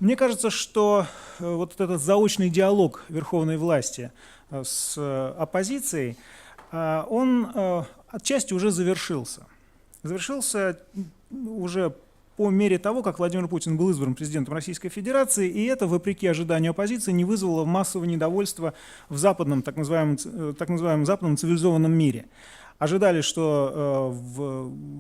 Мне кажется, что вот этот заочный диалог верховной власти с оппозицией, он отчасти уже завершился. Завершился уже по мере того, как Владимир Путин был избран президентом Российской Федерации, и это, вопреки ожиданию оппозиции, не вызвало массового недовольства в западном, так называемом западном цивилизованном мире. Ожидали, что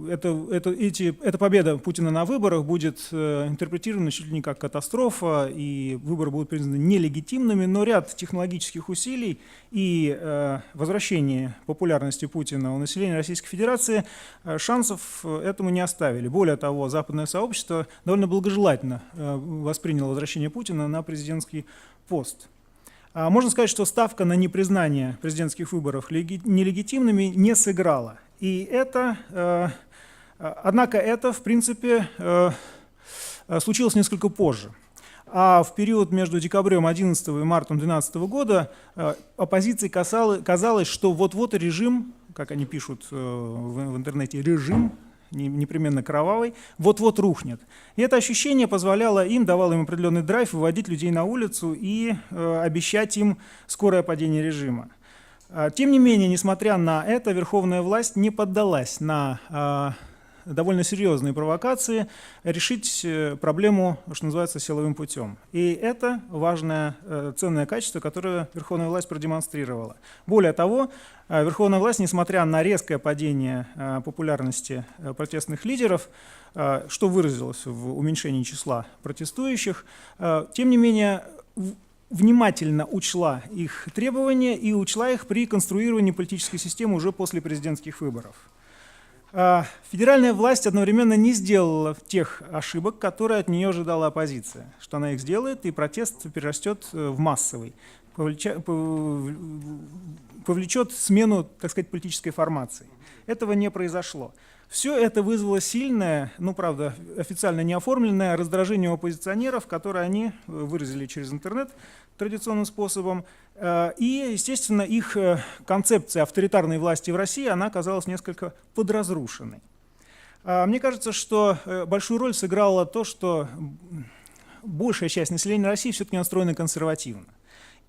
эта победа Путина на выборах будет интерпретирована чуть ли не как катастрофа, и выборы будут признаны нелегитимными, но ряд технологических усилий и возвращение популярности Путина у населения Российской Федерации шансов этому не оставили. Более того, западное сообщество довольно благожелательно восприняло возвращение Путина на президентский пост. Можно сказать, что ставка на непризнание президентских выборов нелегитимными не сыграла. Однако это, в принципе, случилось несколько позже. А в период между декабрем 2011 и мартом 2012 года оппозиции казалось, что вот-вот режим, как они пишут в интернете, режим, непременно кровавый, вот-вот рухнет. И это ощущение позволяло им, давало им определенный драйв выводить людей на улицу и обещать им скорое падение режима. Тем не менее, несмотря на это, верховная власть не поддалась на довольно серьезные провокации решить проблему, что называется, силовым путем. И это важное, ценное качество, которое верховная власть продемонстрировала. Более того, верховная власть, несмотря на резкое падение популярности протестных лидеров, что выразилось в уменьшении числа протестующих, тем не менее внимательно учла их требования и учла их при конструировании политической системы уже после президентских выборов. Федеральная власть одновременно не сделала тех ошибок, которые от нее ожидала оппозиция, что она их сделает, и протест перерастет в массовый, повлечет смену, так сказать, политической формации. Этого не произошло. Все это вызвало сильное, правда, официально не оформленное раздражение у оппозиционеров, которое они выразили через интернет традиционным способом. И, естественно, их концепция авторитарной власти в России, она оказалась несколько подразрушенной. Мне кажется, что большую роль сыграло то, что большая часть населения России все-таки настроена консервативно.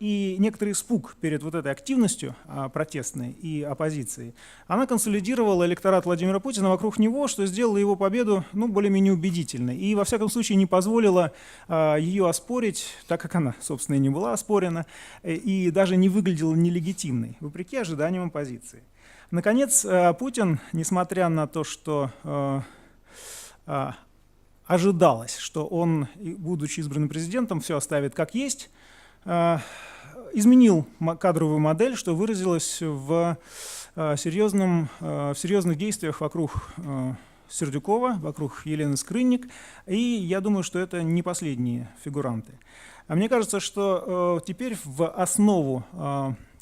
И некоторый испуг перед вот этой активностью протестной и оппозиции, она консолидировала электорат Владимира Путина вокруг него, что сделало его победу более-менее убедительной. И, во всяком случае, не позволило ее оспорить, так как она, собственно, и не была оспорена, и даже не выглядела нелегитимной, вопреки ожиданиям оппозиции. Наконец, Путин, несмотря на то, что ожидалось, что он, будучи избранным президентом, все оставит как есть, изменил кадровую модель, что выразилось в серьезных действиях вокруг Сердюкова, вокруг Елены Скрынник, и я думаю, что это не последние фигуранты. Мне кажется, что теперь в основу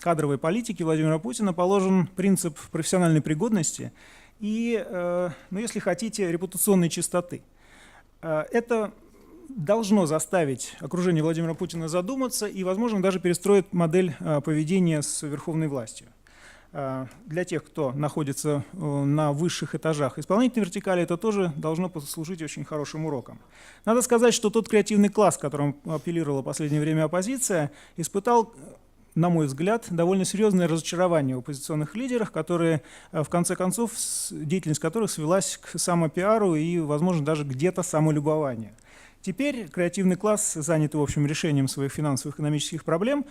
кадровой политики Владимира Путина положен принцип профессиональной пригодности и, если хотите, репутационной чистоты. Это должно заставить окружение Владимира Путина задуматься и, возможно, даже перестроить модель поведения с верховной властью. Для тех, кто находится на высших этажах исполнительной вертикали, это тоже должно послужить очень хорошим уроком. Надо сказать, что тот креативный класс, которым апеллировала в последнее время оппозиция, испытал, на мой взгляд, довольно серьезное разочарование в оппозиционных лидерах, которые, в конце концов, деятельность которых свелась к самопиару и, возможно, даже где-то самолюбованию. Теперь креативный класс, занятый, в общем, решением своих финансовых и экономических проблем,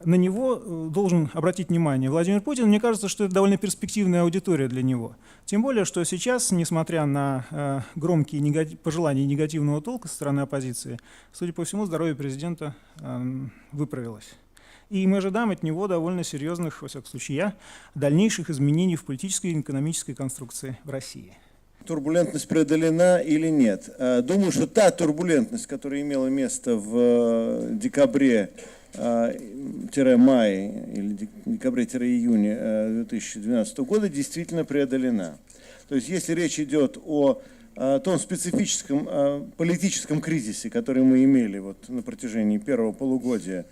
на него должен обратить внимание Владимир Путин. Мне кажется, что это довольно перспективная аудитория для него. Тем более, что сейчас, несмотря на громкие пожелания негативного толка со стороны оппозиции, судя по всему, здоровье президента выправилось. И мы ожидаем от него довольно серьезных, во всяком случае, дальнейших изменений в политической и экономической конструкции в России. Турбулентность преодолена или нет? Думаю, что та турбулентность, которая имела место в декабре-мае или декабре-июне 2012 года, действительно преодолена. То есть, если речь идет о том специфическом политическом кризисе, который мы имели на протяжении первого полугодия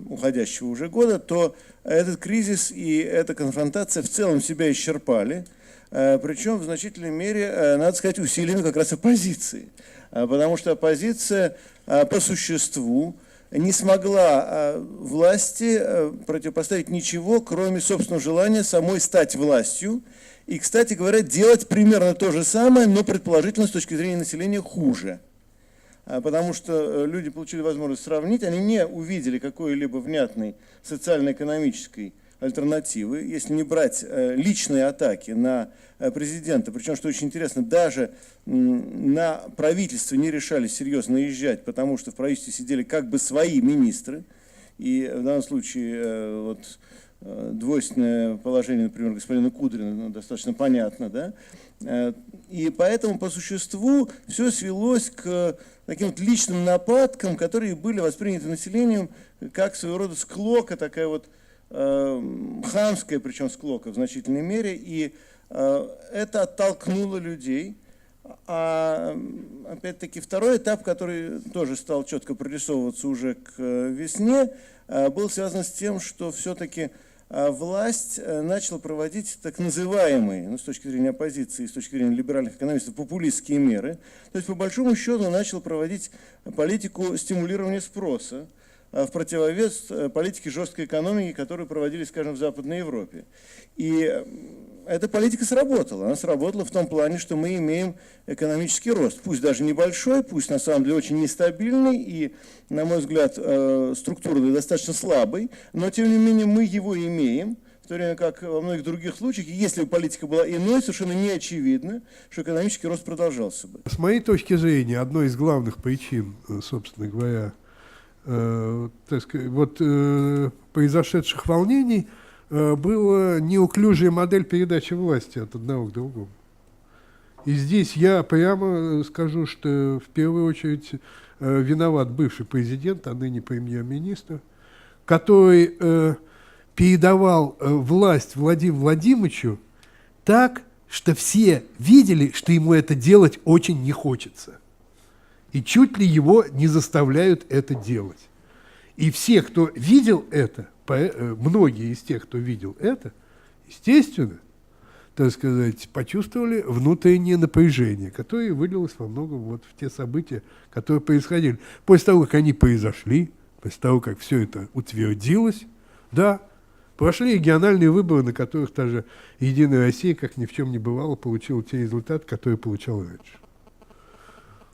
уходящего уже года, то этот кризис и эта конфронтация в целом себя исчерпали. Причем в значительной мере, надо сказать, усилена как раз оппозицией. Потому что оппозиция по существу не смогла власти противопоставить ничего, кроме собственного желания самой стать властью. И, кстати говоря, делать примерно то же самое, но предположительно с точки зрения населения хуже. Потому что люди получили возможность сравнить, они не увидели какой-либо внятной социально-экономической альтернативы, если не брать личные атаки на президента. Причем, что очень интересно, даже на правительство не решались серьезно наезжать, потому что в правительстве сидели как бы свои министры. И в данном случае вот, двойственное положение, например, господина Кудрина, достаточно понятно, да? И поэтому по существу все свелось к таким вот личным нападкам, которые были восприняты населением как своего рода склока, такая вот хамская, причем склока в значительной мере, и это оттолкнуло людей. А опять-таки второй этап, который тоже стал четко прорисовываться уже к весне, был связан с тем, что все-таки власть начала проводить так называемые, ну, с точки зрения оппозиции, с точки зрения либеральных экономистов, популистские меры. То есть, по большому счету, начала проводить политику стимулирования спроса в противовес политике жесткой экономики, которую проводили, скажем, в Западной Европе. И эта политика сработала. Она сработала в том плане, что мы имеем экономический рост. Пусть даже небольшой, пусть на самом деле очень нестабильный и, на мой взгляд, структурный достаточно слабый, но тем не менее мы его имеем. В то время как во многих других случаях, если бы политика была иной, совершенно не очевидно, что экономический рост продолжался бы. С моей точки зрения, одной из главных причин, собственно говоря, так сказать, вот, произошедших волнений была неуклюжая модель передачи власти от одного к другому. И здесь я прямо скажу, что в первую очередь виноват бывший президент, а ныне премьер-министр, который передавал власть Владимиру Владимировичу так, что все видели, что ему это делать очень не хочется. И чуть ли его не заставляют это делать. И все, кто видел это, многие из тех, кто видел это, естественно, так сказать, почувствовали внутреннее напряжение, которое вылилось во многом вот в те события, которые происходили. После того, как они произошли, после того, как все это утвердилось, да, прошли региональные выборы, на которых та же «Единая Россия», как ни в чем не бывало, получила те результаты, которые получала раньше.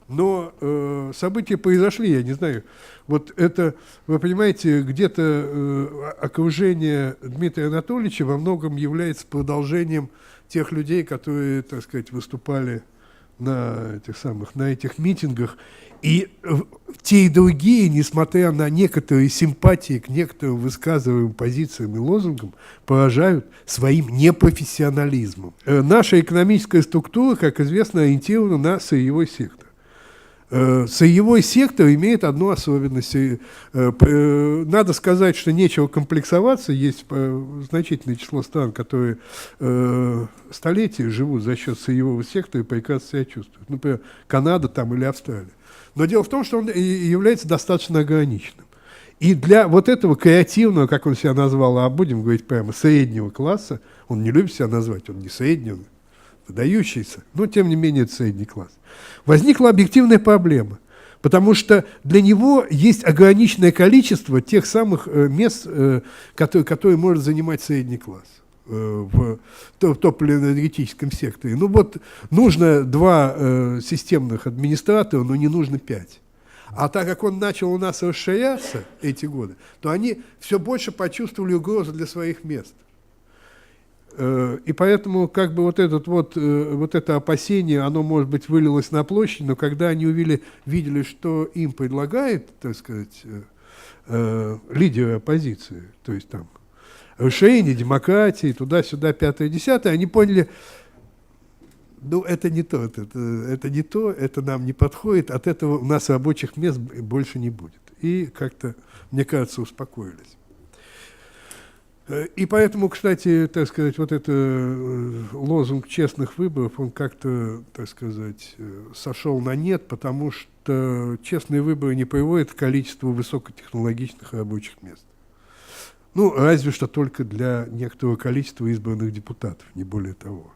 Но события произошли, я не знаю, вот это, вы понимаете, где-то окружение Дмитрия Анатольевича во многом является продолжением тех людей, которые, так сказать, выступали на этих митингах. И те и другие, несмотря на некоторые симпатии к некоторым высказываемым позициям и лозунгам, поражают своим непрофессионализмом. Наша экономическая структура, как известно, ориентирована на сырьевой сектор. Сырьевой сектор имеет одну особенность. Надо сказать, что нечего комплексоваться. Есть значительное число стран, которые столетия живут за счет сырьевого сектора и прекрасно себя чувствуют. Например, Канада там или Австралия. Но дело в том, что он является достаточно ограниченным. И для вот этого креативного, как он себя назвал, а будем говорить прямо, среднего класса, он не любит себя назвать, он не средний, он выдающийся, но тем не менее это средний класс. Возникла объективная проблема, потому что для него есть ограниченное количество тех самых мест, которые может занимать средний класс в топливно-энергетическом секторе. Ну вот нужно 2 системных администратора, но не нужно 5. А так как он начал у нас расширяться эти годы, то они все больше почувствовали угрозу для своих мест. И поэтому как бы вот это опасение, оно, может быть, вылилось на площадь, но когда они видели, что им предлагает, так сказать, лидеры оппозиции, то есть там расширение демократии, туда-сюда, 5-10, они поняли, ну, это не то, это не то, это нам не подходит, от этого у нас рабочих мест больше не будет. И как-то, мне кажется, успокоились. И поэтому, кстати, так сказать, вот этот лозунг честных выборов, он как-то, так сказать, сошел на нет, потому что честные выборы не приводят к количеству высокотехнологичных рабочих мест. Ну, разве что только для некоторого количества избранных депутатов, не более того.